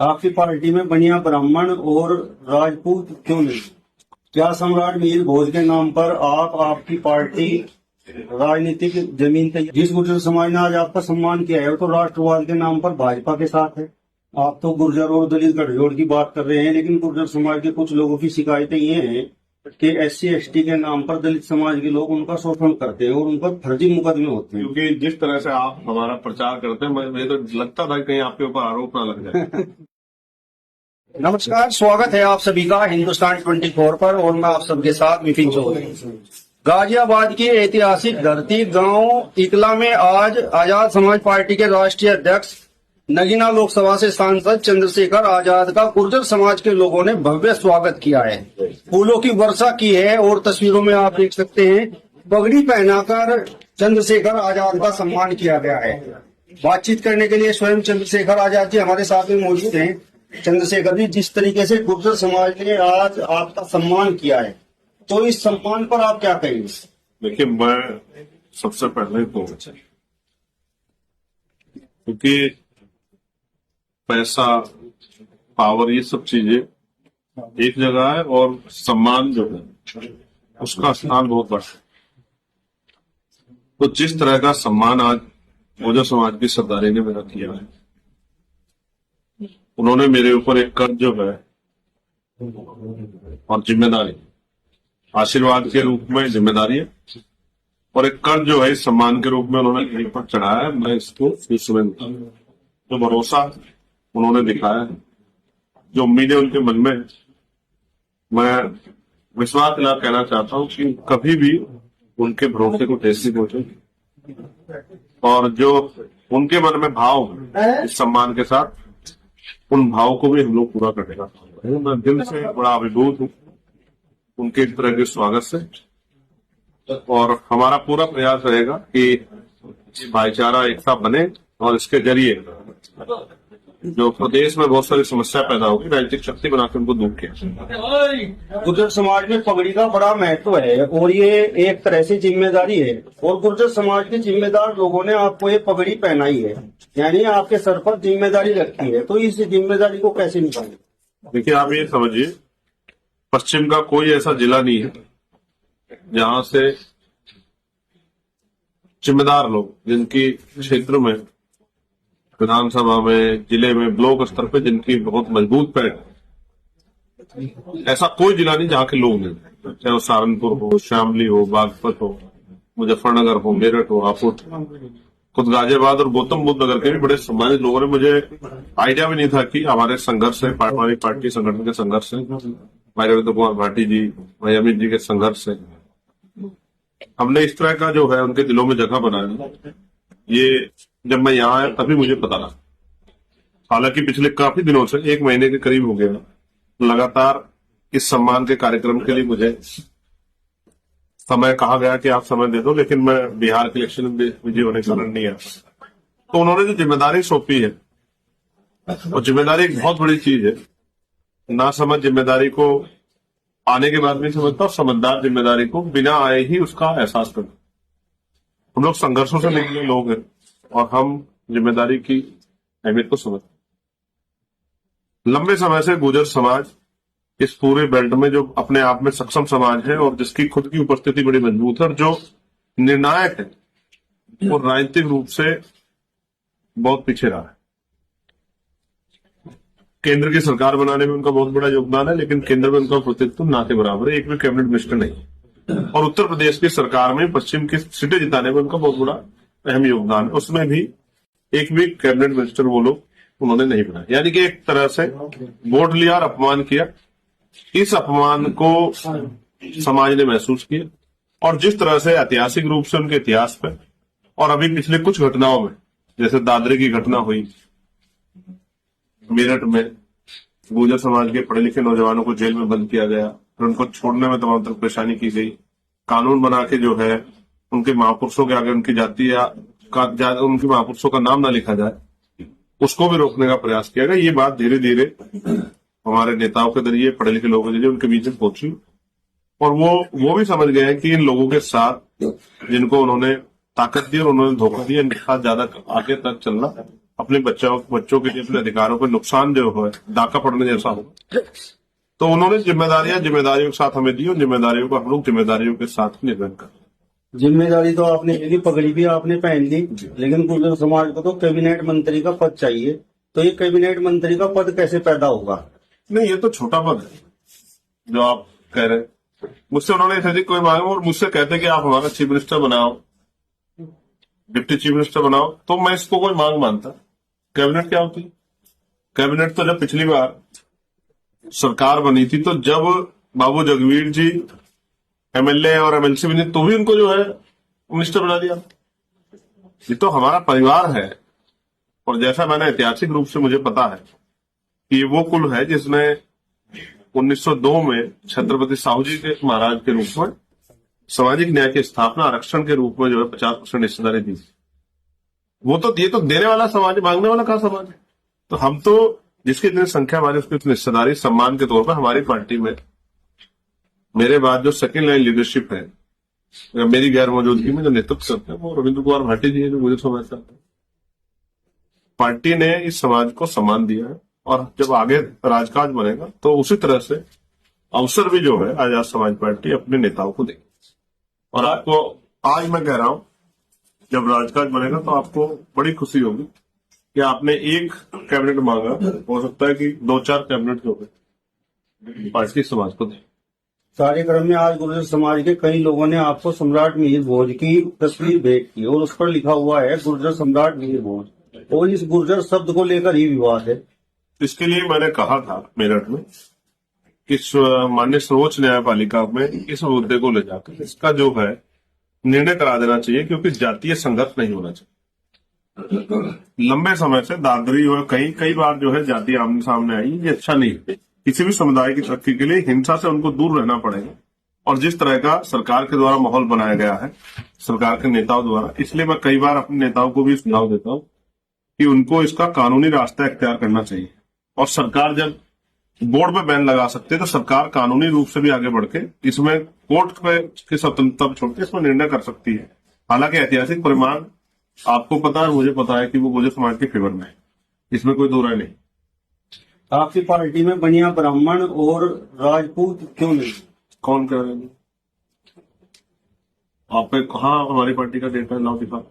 आपकी पार्टी में बनिया ब्राह्मण और राजपूत क्यों नहीं? क्या सम्राट वीर भोज के नाम पर आपकी पार्टी राजनीतिक जमीन तैयार? जिस गुर्जर समाज ने आज आपका सम्मान किया है वो तो राष्ट्रवाद के नाम पर भाजपा के साथ है। आप तो गुर्जर और दलित गठजोड़ की बात कर रहे हैं, लेकिन गुर्जर समाज के कुछ लोगों की शिकायतें ये हैं कि SC ST के नाम पर दलित समाज के लोग उनका शोषण करते हैं और उन पर फर्जी मुकदमे होते हैं। क्योंकि जिस तरह से आप हमारा प्रचार करते हैं, मुझे तो लगता था कि कहीं आपके ऊपर आरोप ना लग जाए। नमस्कार, स्वागत है आप सभी का हिंदुस्तान 24 पर और मैं आप सबके साथ विपिन चौधरी। गाजियाबाद की ऐतिहासिक धरती गांव इकला में आज आजाद समाज पार्टी के राष्ट्रीय अध्यक्ष नगीना लोकसभा से सांसद चंद्रशेखर आजाद का गुर्जर समाज के लोगों ने भव्य स्वागत किया है। फूलों की वर्षा की है और तस्वीरों में आप देख सकते हैं पगड़ी पहनाकर चंद्रशेखर आजाद का सम्मान किया गया है। बातचीत करने के लिए स्वयं चंद्रशेखर आजाद जी हमारे साथ में मौजूद हैं। चंद्रशेखर जी, जिस तरीके से गुर्जर समाज ने आज आपका सम्मान किया है, तो इस सम्मान पर आप क्या कहेंगे? देखिए, मैं सबसे पहले तो क्योंकि पैसा, पावर, ये सब चीजें एक जगह है और सम्मान जो है उसका स्थान बहुत बड़ा है। तो जिस तरह का सम्मान आज गुर्जर समाज की सरदारी ने मेरा किया है, उन्होंने मेरे ऊपर एक कर्ज जो है और जिम्मेदारी, आशीर्वाद के रूप में जिम्मेदारी है और एक कर्ज जो है इस सम्मान के रूप में उन्होंने मेरे पर चढ़ाया है। मैं इसको जो भरोसा उन्होंने दिखाया है, जो उम्मीदें उनके मन में, मैं विश्वास के साथ कहना चाहता हूं कि कभी भी उनके भरोसे को ठेस नहीं पहुंचे और जो उनके मन में भाव है इस सम्मान के साथ, उन भावों को भी हम लोग पूरा करेगा। मैं दिल से बड़ा अभिभूत हूँ उनके इस तरह के स्वागत से और हमारा पूरा प्रयास रहेगा कि भाईचारा एकता बने और इसके जरिए जो प्रदेश में बहुत सारी समस्या पैदा होगी, राजनीतिक शक्ति बनाकर उनको दूर किया। गुर्जर समाज में पगड़ी का बड़ा महत्व है और ये एक तरह से जिम्मेदारी है और गुर्जर समाज के जिम्मेदार लोगों ने आपको ये पगड़ी पहनाई है, यानी आपके सर पर जिम्मेदारी रखी है, तो इस जिम्मेदारी को कैसे निभाएंगे? देखिए, आप ये समझिए, पश्चिम का कोई ऐसा जिला नहीं है जहां से जिम्मेदार लोग, जिनकी क्षेत्र में, विधानसभा में, जिले में, ब्लॉक स्तर पे जिनकी बहुत मजबूत पैठ, ऐसा कोई जिला नहीं जहाँ के लोग नहीं, चाहे वो सहारनपुर हो, शामली हो, बागपत हो, मुजफ्फरनगर हो, मेरठ हो, हापुड़, खुद गाजियाबाद और गौतम बुद्ध नगर के भी बड़े सम्मानित लोगों ने, मुझे आइडिया भी नहीं था कि हमारे संघर्ष है, हमारी पार्टी संगठन के संघर्ष है, भाई रविंद्र कुमार भाटी जी, भाई अमित जी के संघर्ष है, हमने इस तरह का जो है उनके दिलों में जगह बनाया। ये जब मैं यहाँ आया तभी मुझे पता लगा। हालांकि पिछले काफी दिनों से, 1 महीने के करीब हो गया, लगातार इस सम्मान के कार्यक्रम के लिए मुझे समय कहा गया कि आप समय दे दो, लेकिन मैं बिहार के इलेक्शन में विजय होने के कारण नहीं आया। तो उन्होंने जो जिम्मेदारी सौंपी है, और जिम्मेदारी एक बहुत बड़ी चीज है, ना समझ जिम्मेदारी को आने के बाद भी समझता और समझदार जिम्मेदारी को बिना आए ही उसका एहसास करता। हम लोग संघर्षों से निकले लोग हैं और हम जिम्मेदारी की अहमियत को समझते। लंबे समय से गुर्जर समाज इस पूरे बेल्ट में जो अपने आप में सक्षम समाज है और जिसकी खुद की उपस्थिति बड़ी मजबूत है और जो निर्णायक है, वो राजनीतिक रूप से बहुत पीछे रहा है। केंद्र की सरकार बनाने में उनका बहुत बड़ा योगदान है, लेकिन केंद्र में उनका प्रतिनिधित्व ना के बराबर है, एक भी कैबिनेट मिनिस्टर नहीं। और उत्तर प्रदेश की सरकार में पश्चिम की सीटें जिताने में उनका बहुत बड़ा अहम योगदान है, उसमें भी एक भी कैबिनेट मिनिस्टर वो लोग उन्होंने नहीं बनाया। यानी कि एक तरह से वोट लिया और अपमान किया। इस अपमान को समाज ने महसूस किया और जिस तरह से ऐतिहासिक रूप से उनके इतिहास पे और अभी पिछले कुछ घटनाओं में, जैसे दादरे की घटना हुई, मेरठ में गुर्जर समाज के पढ़े लिखे नौजवानों को जेल में बंद किया गया और उनको छोड़ने में तमाम तरह परेशानी की गई, कानून बना के जो है उनके महापुरुषों के आगे उनकी जाति या उनके महापुरुषों का नाम ना लिखा जाए, उसको भी रोकने का प्रयास किया गया। ये बात धीरे धीरे हमारे नेताओं के जरिए, पढ़े लिखे लोगों के जरिए उनके बीच में पहुंची और वो भी समझ गए हैं कि इन लोगों के साथ जिनको उन्होंने ताकत दी और उन्होंने धोखा दिया, इनके साथ ज्यादा आगे तक चलना अपने बच्चों के लिए अपने अधिकारों पर नुकसान जो है डाका पड़ने जैसा हो, तो उन्होंने जिम्मेदारियों के साथ हमें दी और जिम्मेदारियों को हम लोग जिम्मेदारियों के साथ निर्वहन कर। जिम्मेदारी तो आपने ली, पगड़ी भी आपने पहन ली, लेकिन गुर्जर समाज को तो कैबिनेट मंत्री का पद चाहिए। तो ये कैबिनेट मंत्री का पद कैसे पैदा होगा? नहीं, ये तो छोटा पद है जो आप कह रहे हैं। मुझसे उन्होंने ऐसे कोई मांगे और मुझसे कहते कि आप हमारा चीफ मिनिस्टर बनाओ, डिप्टी चीफ मिनिस्टर बनाओ, तो मैं इसको कोई मांग मानता। कैबिनेट क्या होती है? कैबिनेट तो जब पिछली बार सरकार बनी थी, तो जब बाबू जगवीर जी एमएलए और एमएलसी बने, तो भी उनको जो है मिनिस्टर बना दिया। ये तो हमारा परिवार है, और जैसा मैंने ऐतिहासिक रूप से मुझे पता है कि ये वो कुल है जिसने 1902 में छत्रपति साहू जी के महाराज के रूप में सामाजिक न्याय की स्थापना आरक्षण के रूप में जो है 50% हिस्सेदारी दी। वो तो ये तो देने वाला समाज, मांगने वाला कहाँ समाज है? तो हम तो जिसकी इतनी संख्या हमारी उसकी इतनी हिस्सेदारी सम्मान के तौर पर हमारी पार्टी में मेरे बाद जो सेकेंड लाइन लीडरशिप है, मेरी गैर मौजूदगी में जो नेतृत्व करते हैं, वो रविंद्र कुमार भाटी जी है, जो मुझे समझता है। पार्टी ने इस समाज को सम्मान दिया है, और जब आगे राजकाज बनेगा तो उसी तरह से अवसर भी जो है आजाद समाज पार्टी अपने नेताओं को देगी। और आपको आज मैं कह रहा हूं, जब राजकाज बनेगा तो आपको बड़ी खुशी होगी कि आपने एक कैबिनेट मांगा, हो सकता है कि 2-4 कैबिनेट जो है पार्टी समाज को दे। कार्यक्रम में आज गुर्जर समाज के कई लोगों ने आपको सम्राट मिहिर भोज की तस्वीर भेंट की और उस पर लिखा हुआ है गुर्जर सम्राट मिहिर भोज, और इस गुर्जर शब्द को लेकर ही विवाद है। इसके लिए मैंने कहा था मेरठ में कि माननीय सर्वोच्च न्यायपालिका में इस मुद्दे को ले जाकर इसका जो है निर्णय करा देना चाहिए, क्योंकि जातीय संघर्ष नहीं होना चाहिए। लंबे समय से दादरी और कई बार जो है जाति आमने सामने आई, ये अच्छा नहीं है। किसी भी समुदाय की तरक्की के लिए हिंसा से उनको दूर रहना पड़ेगा, और जिस तरह का सरकार के द्वारा माहौल बनाया गया है सरकार के नेताओं द्वारा, इसलिए मैं कई बार अपने नेताओं को भी सुझाव देता हूं कि उनको इसका कानूनी रास्ता इख्तियार करना चाहिए। और सरकार जब बोर्ड पे बैन लगा सकते है, तो सरकार कानूनी रूप से भी आगे बढ़ के इसमें कोर्ट की स्वतंत्रता छोड़ के इसमें निर्णय कर सकती है। हालांकि ऐतिहासिक परिमाण आपको पता है, मुझे पता है कि वो गुर्जर समाज के फेवर में है, इसमें कोई दो राय नहीं। आपकी पार्टी में बनिया ब्राह्मण और राजपूत क्यों नहीं? कौन कह रहे हैं? आप पे कहा हमारी पार्टी का डेटा लाओ दिखा,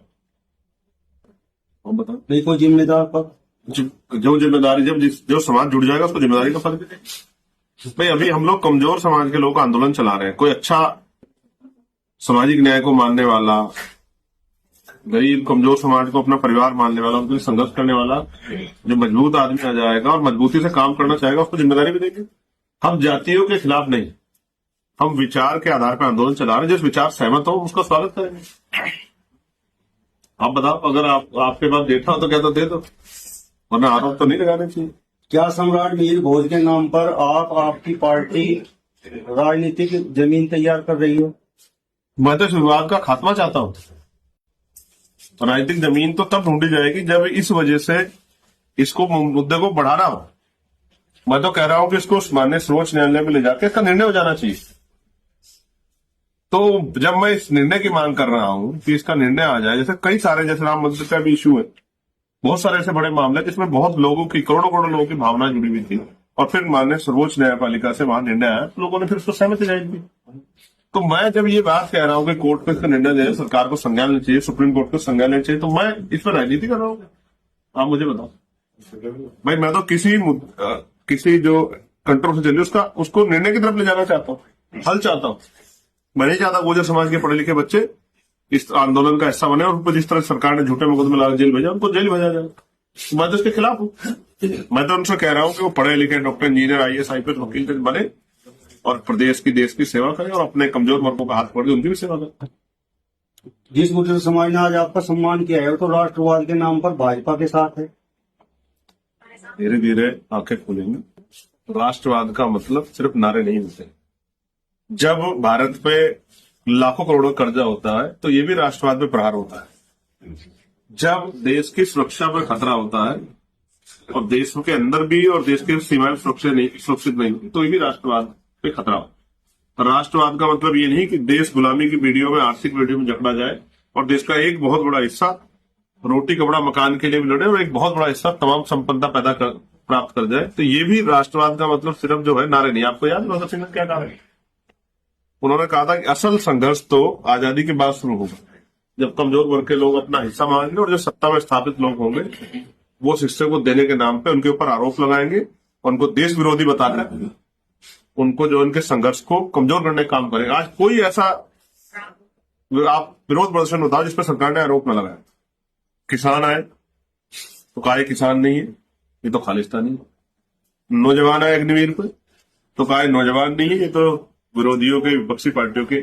बता। नहीं कोई जिम्मेदार पद, जो जिम्मेदारी जो समाज जुड़ जाएगा उसको जिम्मेदारी का फर्क भी भाई। अभी हम लोग कमजोर समाज के लोग आंदोलन चला रहे हैं। कोई अच्छा सामाजिक न्याय को मानने वाला, गरीब कमजोर समाज को अपना परिवार मानने वाला, उनके लिए संघर्ष करने वाला जो मजबूत आदमी आ जाएगा और मजबूती से काम करना चाहेगा, उसको जिम्मेदारी भी देंगे। हम जातियों के खिलाफ नहीं, हम विचार के आधार पर आंदोलन चला रहे हैं। जिस विचार सहमत हो उसका स्वागत करेंगे। आप बताओ, अगर आपके पास डेटा हो तो क्या तो दे दो, वरना आरोप तो नहीं लगाने चाहिए। क्या सम्राट मिहिर भोज के नाम पर आपकी पार्टी राजनीतिक जमीन तैयार कर रही है? मैं तो इस विवाद का खात्मा चाहता हूं। राजनीतिक जमीन तो तब ढूंढी जाएगी जब इस वजह से इसको मुद्दे को बढ़ाना हो। मैं तो कह रहा हूं कि इसको माननीय सर्वोच्च न्यायालय में ले जाकर इसका निर्णय हो जाना चाहिए। तो जब मैं इस निर्णय की मांग कर रहा हूं कि इसका निर्णय आ जाए, जैसे कई सारे, जैसे राम मंदिर का भी इशू है, बहुत सारे ऐसे बड़े मामले जिसमें बहुत लोगों की, करोड़ों लोगों की भावना जुड़ी हुई थी, और फिर माननीय सर्वोच्च न्यायपालिका से वहां निर्णय आया, तो लोगों ने फिर उसको सहमति जाहिर की। तो मैं जब ये बात कह रहा हूं कि कोर्ट को इसका निर्णय दे, सरकार को संज्ञान लेना चाहिए, सुप्रीम कोर्ट को संज्ञान लेना चाहिए, तो मैं इस पर राजनीति कर रहा हूँ? आप मुझे बताओ भाई। मैं तो किसी जो कंट्रोवर्सी चल रही है उसको निर्णय की तरफ ले जाना चाहता हूँ, हल चाहता हूँ। मैं नहीं चाहता गुर्जर समाज के पढ़े लिखे बच्चे इस आंदोलन का हिस्सा बने, और उनको जिस तरह सरकार ने झूठे मुकदमे लगा जेल भेजा, उनको जेल भेजा जाए। मैं तो इसके खिलाफ हूँ। मैं तो उनसे कह रहा हूँ कि वो पढ़े लिखे डॉक्टर, इंजीनियर, IAS, IPS, वकील बने और प्रदेश की, देश की सेवा करें, और अपने कमजोर वर्गों का हाथ पकड़ के उनकी भी सेवा करें। जिस गुर्जर समाज ने आज आपका सम्मान किया है, तो राष्ट्रवाद के नाम पर भाजपा के साथ है। धीरे धीरे आंखें खुलेंगी। राष्ट्रवाद का मतलब सिर्फ नारे नहीं होते। जब भारत पे लाखों करोड़ों कर्जा होता है, तो ये भी राष्ट्रवाद पे प्रहार होता है। जब देश की सुरक्षा पर खतरा होता है, और देश के अंदर भी और देश की सीमाएं सुरक्षित नहीं, तो ये भी राष्ट्रवाद पे खतरा हो। राष्ट्रवाद का मतलब ये नहीं कि देश गुलामी की वीडियो में, आर्थिक वीडियो में जकड़ा जाए, और देश का एक बहुत बड़ा हिस्सा रोटी कपड़ा मकान के लिए भी लड़े और एक बहुत बड़ा हिस्सा तमाम संपन्नता प्राप्त कर जाए। तो ये भी राष्ट्रवाद का मतलब सिर्फ जो है नारे नहीं। आपको याद है भगत सिंह ने क्या कहा? उन्होंने कहा था कि असल संघर्ष तो आजादी के बाद शुरू होगा, जब कमजोर वर्ग के लोग अपना हिस्सा मांगेंगे और जो सत्ता में स्थापित लोग होंगे वो उस हिस्से को देने के नाम पे उनके ऊपर आरोप लगाएंगे, उनको देश विरोधी बताकर उनको जो उनके संघर्ष को कमजोर करने का काम करेंगे। आज कोई ऐसा आप विरोध प्रदर्शन बताओ जिस पर सरकार ने आरोप न लगाया। किसान आए तो कहा किसान नहीं है, ये तो खालिस्तानी है। नौजवान आए अग्निवीर पे तो कहा नौजवान नहीं है, ये तो विरोधियों के विपक्षी पार्टियों के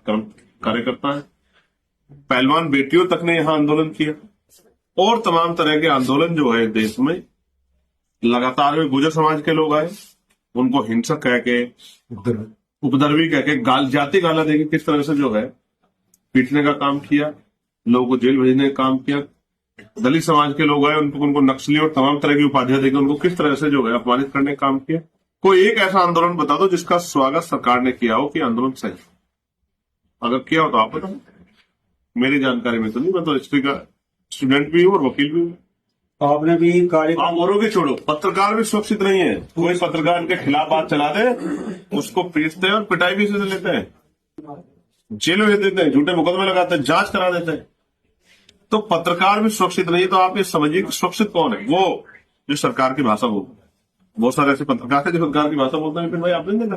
कार्यकर्ता है। पहलवान बेटियों तक ने यहां आंदोलन किया और तमाम तरह के आंदोलन जो है देश में लगातार हुए। गुर्जर समाज के लोग आए, उनको हिंसक कह के, उपद्रवी कह के, जाति गाला देके किस तरह से जो है पीटने का काम किया, लोगों को जेल भेजने का काम किया। दलित समाज के लोग आए, उनको नक्सली और तमाम तरह की उपाधियां देकर उनको किस तरह से जो है अपमानित करने का काम किया। कोई एक ऐसा आंदोलन बता दो जिसका स्वागत सरकार ने किया हो कि आंदोलन सही। अगर किया हो तो आप बताओ। मेरी जानकारी में तो नहीं। मैं तो हिस्ट्री का स्टूडेंट भी हूँ और वकील भी हूँ। आपने भी कार्य आप औरों के छोड़ो, पत्रकार भी सुरक्षित नहीं है। कोई पत्रकार के खिलाफ बात चला दे, उसको पीटते हैं और पिटाई भी से लेते हैं, जेल में देते हैं, झूठे मुकदमे लगाते हैं, जांच करा देते हैं। तो पत्रकार भी सुरक्षित नहीं है। तो आप ये समझिए कि सुरक्षित कौन है? वो जो सरकार की भाषा बोलते हैं। बहुत सारे ऐसे पत्रकार है जो सरकार की भाषा बोलते हैं, फिर भाई आपने देखा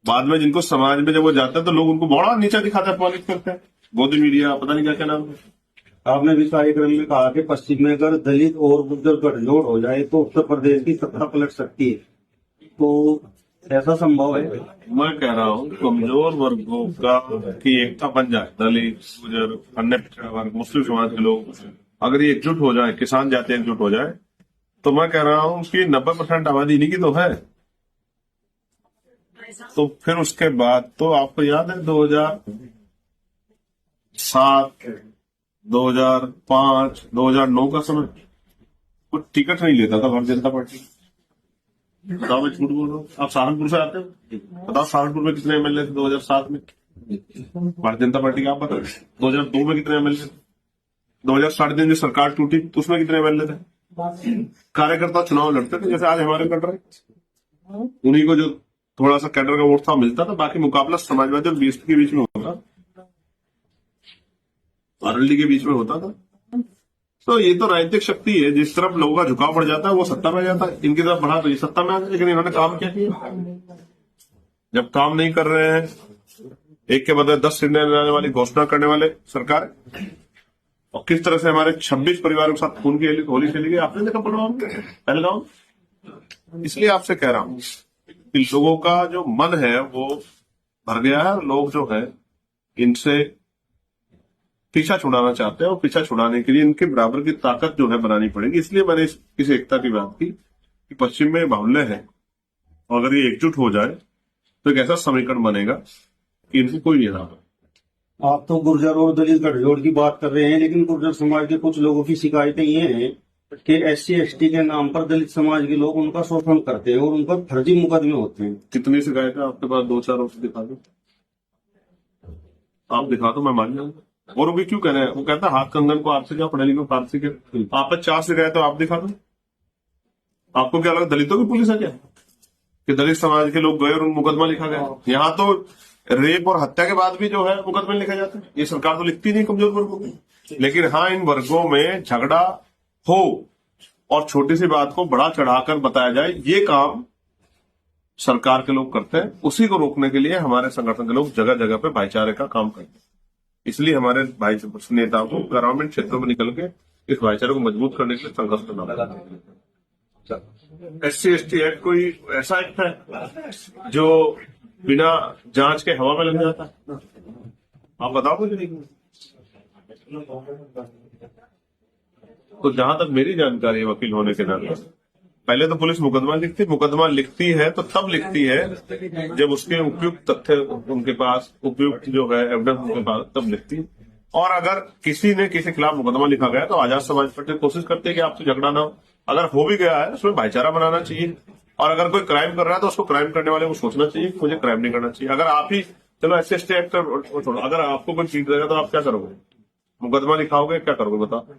बाद में जिनको समाज में जब वो जाते हैं तो लोग उनको बड़ा नीचा दिखाते हैं, अपमानित करते हैं। गोदी मीडिया, पता नहीं क्या क्या नाम है। आपने भी कार्यक्रम में कहा कि पश्चिम में अगर दलित और गुर्जर गठजोड़ हो जाए तो उत्तर प्रदेश की सत्ता पलट सकती है, तो ऐसा संभव है? मैं कह रहा हूँ कमजोर वर्गों का की एकता बन जाए, दलित, गुर्जर, अन्य पिछड़ा वर्ग, मुस्लिम समाज के लोग अगर ये एकजुट हो जाए, किसान जाति एकजुट हो जाए, तो मैं कह रहा हूँ कि 90% आबादी इन्हीं की तो है। तो फिर उसके बाद तो आपको याद है 2007, 2005, 2009 का समय कुछ टिकट नहीं लेता था भारतीय जनता पार्टी। बताओ, मैं झूठ बोल रहा हूँ? आप सहारनपुर से आते हो, बताओ सहारनपुर में कितने एमएलए थे 2007 में भारतीय जनता पार्टी के? आप बताओ 2002 में कितने एमएलए थे? 2003 में सरकार टूटी तो उसमें कितने एमएलए थे? कार्यकर्ता चुनाव लड़ते थे जैसे आज हमारे लड़ रहे, उन्हीं को जो थोड़ा सा कैडर का वोट था मिलता था। बाकी मुकाबला समाजवादी और बीएसपी के बीच में होता, आरएलडी के बीच में होता था। तो ये तो राजनीतिक शक्ति है, जिस तरफ लोगों का झुकाव बढ़ जाता है वो सत्ता में जाता है। इनकी तरफ बढ़ा तो ये सत्ता में आ जाए, लेकिन इन्होंने काम क्या किया? जब काम नहीं कर रहे हैं, एक के बदले 10 निर्णय लेने वाली घोषणा करने वाले सरकार, और किस तरह से हमारे 26 परिवारों के साथ खून की होली खेली गई आपने देखा पहलगाम। इसलिए आपसे कह रहा हूं कि लोगों का जो मन है वो भर गया है। लोग जो है इनसे पीछा छुड़ाना चाहते हैं और पीछा छुड़ाने के लिए इनके बराबर की ताकत जो है बनानी पड़ेगी। इसलिए मैंने इस एकता की बात की कि पश्चिम में बाहुल्य है और अगर ये एकजुट हो जाए तो एक ऐसा समीकरण बनेगा कि इनको कोई नहीं हरा। आप तो गुर्जर और दलित गठजोड़ की बात कर रहे हैं, लेकिन गुर्जर समाज के कुछ लोगों की शिकायतें ये हैं कि SC/ST के नाम पर दलित समाज के लोग उनका शोषण करते हैं और उन पर फर्जी मुकदमे होते हैं। कितनी शिकायतें आपके पास? 2-4 ऑप्शन दिखा दो, आप दिखा दो, मैं मान जाऊंगा। और वो भी क्यों कह रहे हैं? वो कहता है हाथ कंगन को आपसे क्या, पढ़े लिखे फारसी के। आप पे 4 शिकायत तो आप दिखा दो। आपको क्या लगा दलितों की पुलिस है क्या कि दलित समाज के लोग गए और उन मुकदमा लिखा गया? यहाँ तो रेप और हत्या के बाद भी जो है मुकदमे लिखे जाते हैं। ये सरकार तो लिखती नहीं कमजोर वर्गों में, लेकिन हाँ इन वर्गों में झगड़ा हो और छोटी सी बात को बढ़ा चढ़ाकर बताया जाए, ये काम सरकार के लोग करते हैं। उसी को रोकने के लिए हमारे संगठन के लोग जगह जगह पे भाईचारे का काम करते हैं। इसलिए हमारे भाई नेताओं को ग्रामीण क्षेत्रों में निकल के इस भाईचारे को मजबूत करने के लिए संघर्ष करना पड़ेगा। SC/ST एक्ट कोई ऐसा एक्ट है जो बिना जांच के हवा में लग जाता है? आप बताओ मुझे। नहीं, तो जहां तक मेरी जानकारी है वकील होने के नाते, पहले तो पुलिस मुकदमा लिखती है तो तब लिखती है जब उसके उपयुक्त तथ्य उनके पास, उपयुक्त जो है एविडेंस उनके पास, तब लिखती है। और अगर किसी ने किसी खिलाफ मुकदमा लिखा गया तो आजाद समाज पार्टी कोशिश करती है कि आपसे झगड़ा ना हो। अगर हो भी गया है उसमें भाईचारा बनाना चाहिए, और अगर कोई क्राइम कर रहा है तो उसको क्राइम करने वाले को सोचना चाहिए कि मुझे क्राइम नहीं करना चाहिए। अगर आप ही चलो SC/ST एक्ट छोड़ो, अगर आपको कोई चीज देगा तो आप क्या करोगे? मुकदमा लिखाओगे, क्या करोगे बताओ?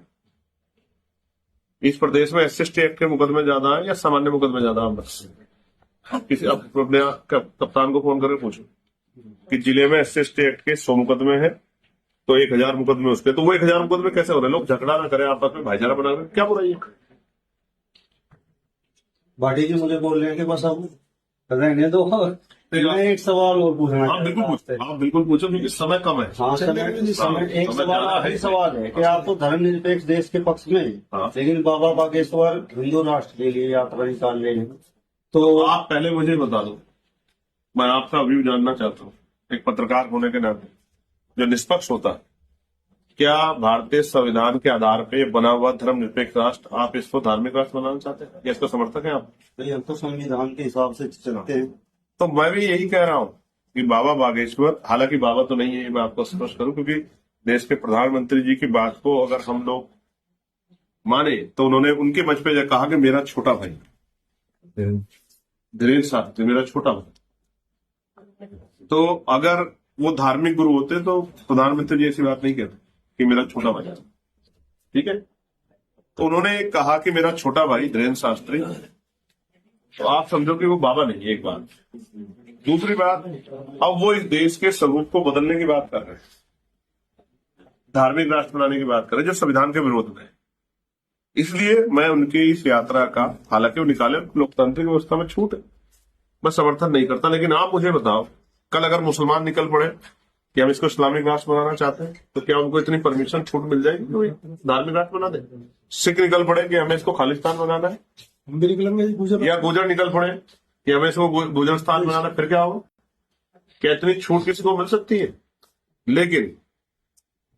इस प्रदेश में एससी एक्ट के मुकदमे ज्यादा है या सामान्य मुकदमे ज्यादा है? बस किसी अपने कप्तान को फोन करके पूछो कि जिले में एससी एक्ट के 100 मुकदमे हैं तो 1000 मुकदमे उसके, तो वो 1000 मुकदमे कैसे हो रहे हैं? लोग झगड़ा ना करें आपस में, भाईचारा बना रहे, क्या बुराई है? भाटी जी मुझे बोल रहे हैं कि बस अब रहने दो। मैं एक सवाल और पूछना आप बिल्कुल पूछो, आप बिल्कुल पूछो क्योंकि समय कम है। हाँ समय एक सवाल आखिरी सवाल है कि आप तो धर्मनिरपेक्ष देश के पक्ष में हैं, हाँ। लेकिन बाबा बागेश्वर हिंदू राष्ट्र के लिए यात्रा निकाल रहे हैं, तो आप पहले मुझे बता दो, मैं आपका व्यू जानना चाहता हूँ एक पत्रकार होने के नाते, जो निष्पक्ष होता है, क्या भारतीय संविधान के आधार पे बना हुआ धर्मनिरपेक्ष राष्ट्र आप इसको धार्मिक राष्ट्र बनाना चाहते हैं या इसका समर्थक है आप? हम तो संविधान के हिसाब से चलते हैं। तो मैं भी यही कह रहा हूं कि बाबा बागेश्वर, हालांकि बाबा तो नहीं है, मैं आपको स्पष्ट करूं, क्योंकि देश के प्रधानमंत्री जी की बात को अगर हम लोग माने तो उन्होंने उनके मंच पे कहा कि मेरा छोटा भाई धीरेन्द्र शास्त्री मेरा छोटा भाई। तो अगर वो धार्मिक गुरु होते तो प्रधानमंत्री जी ऐसी बात नहीं कहते कि मेरा छोटा भाई, ठीक है? तो उन्होंने कहा कि मेरा छोटा भाई धीरेन्द्र शास्त्री, तो आप समझो कि वो बाबा नहीं है, एक बात। दूसरी बात, अब वो इस देश के स्वरूप को बदलने की बात कर रहे हैं, धार्मिक राष्ट्र बनाने की बात कर रहे हैं, जो संविधान के विरोध में है। इसलिए मैं उनकी इस यात्रा का, हालांकि वो निकाले, लोकतांत्रिक व्यवस्था में छूट है, मैं समर्थन नहीं करता। लेकिन आप मुझे बताओ, कल अगर मुसलमान निकल पड़े कि हम इसको इस्लामिक राष्ट्र बनाना चाहते हैं, तो क्या उनको इतनी परमिशन छूट मिल जाएगी कि धार्मिक राष्ट्र बना दे? सिख निकल पड़े कि हमें इसको खालिस्तान बनाना है, या गुजर निकल पड़े कि हमें इसको गुजरस्तान बनाना, फिर क्या होगा? क्या इतनी छूट किसी को मिल सकती है? लेकिन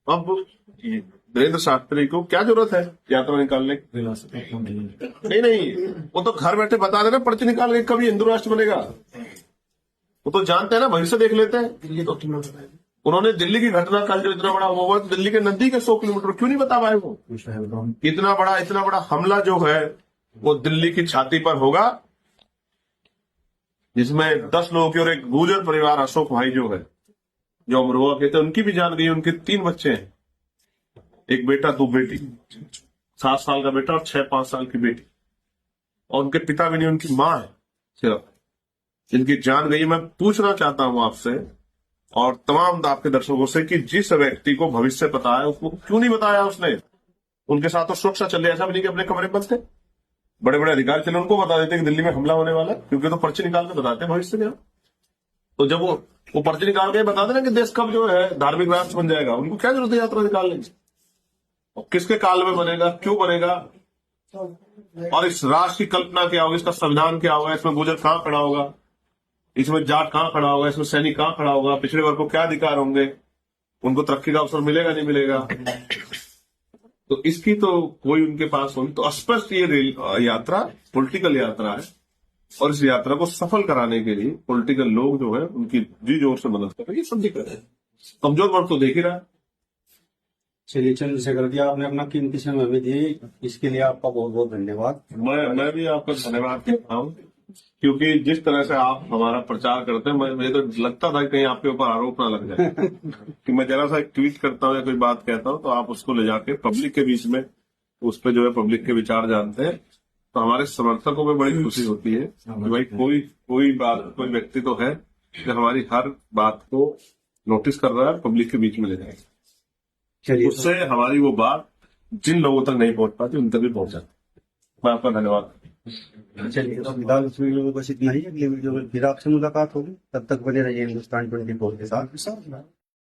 अब धीरेन्द्र शास्त्री को क्या जरूरत है यात्रा निकालने की? नहीं, वो तो घर बैठे बता देना, पर्ची निकाल के कभी हिंदू राष्ट्र बनेगा। वो तो जानते हैं ना, भविष्य देख लेते हैं। उन्होंने दिल्ली की घटना कल जो इतना बड़ा हुआ, तो दिल्ली के नजदीक है 100 किलोमीटर, क्यों नहीं बता पाए वो? इतना बड़ा हमला जो है वो दिल्ली की छाती पर होगा, जिसमें 10 लोगों की और एक गुर्जर परिवार, अशोक भाई जो है, जो अमरोहा के थे, उनकी भी जान गई। उनके 3 बच्चे हैं, एक बेटा 2 बेटी, 7 साल का बेटा और 6-5 साल की बेटी, और उनके पिता भी नहीं, उनकी माँ है सिर्फ, जिनकी जान गई। मैं पूछना चाहता हूं आपसे और तमाम आपके दर्शकों से कि जिस व्यक्ति को भविष्य पता है उसको क्यों नहीं बताया उसने? उनके साथ तो सुरक्षा चल रही, ऐसा भी नहीं कि अपने कमरे बंद थे, बड़े बड़े अधिकारी चले, उनको बता देते कि दिल्ली में हमला होने वाला है, क्योंकि तो पर्ची निकाल के बताते हैं भविष्य क्या। तो जब वो पर्ची निकाल के बता देना कि देश कब जो है धार्मिक राष्ट्र बन जाएगा, उनको क्या जरूरत है यात्रा निकालने की? और किसके काल में बनेगा, क्यों बनेगा, और इस राष्ट्र की कल्पना क्या होगी, इसका संविधान क्या होगा, इसमें गुजर कहां खड़ा होगा, इसमें जाट कहां खड़ा होगा, इसमें सैनिक कहां खड़ा होगा, पिछड़े वर्ग को क्या अधिकार होंगे, उनको तरक्की का अवसर मिलेगा नहीं मिलेगा? तो इसकी तो कोई उनके पास होगी। तो स्पष्ट ये यात्रा पॉलिटिकल यात्रा है, और इस यात्रा को सफल कराने के लिए पॉलिटिकल लोग जो है उनकी जी जोर से मदद कर रहे हैं। ये सब दिक्कत है, कमजोर वर्ग तो देख ही रहा है। चलिए चंद्रशेखर जी, आपने अपना कीमती समय हमें दिए, इसके लिए आपका बहुत बहुत धन्यवाद। मैं भी आपका धन्यवाद करता हूँ, क्योंकि जिस तरह से आप हमारा प्रचार करते हैं, मुझे तो लगता था कहीं आपके ऊपर आरोप ना लग जाए कि मैं जरा सा एक ट्वीट करता हूँ या कोई बात कहता हूँ तो आप उसको ले जाके पब्लिक के बीच में उस पर जो है पब्लिक के विचार जानते हैं। तो हमारे समर्थकों में बड़ी खुशी होती है कि भाई कोई व्यक्ति तो है जो हमारी हर बात को नोटिस कर रहा है, पब्लिक के बीच में ले जाएगा। चलिए, उससे हमारी वो बात जिन लोगों तक नहीं पहुंच पाती उन तक भी पहुंच जाती। मैं आपका धन्यवाद। चलिए, तो फिलहाल इस वीडियो में बस इतना ही। अगले वीडियो में फिर आपसे मुलाकात होगी, तब तक बने रहिए हिंदुस्तान 24 के साथ।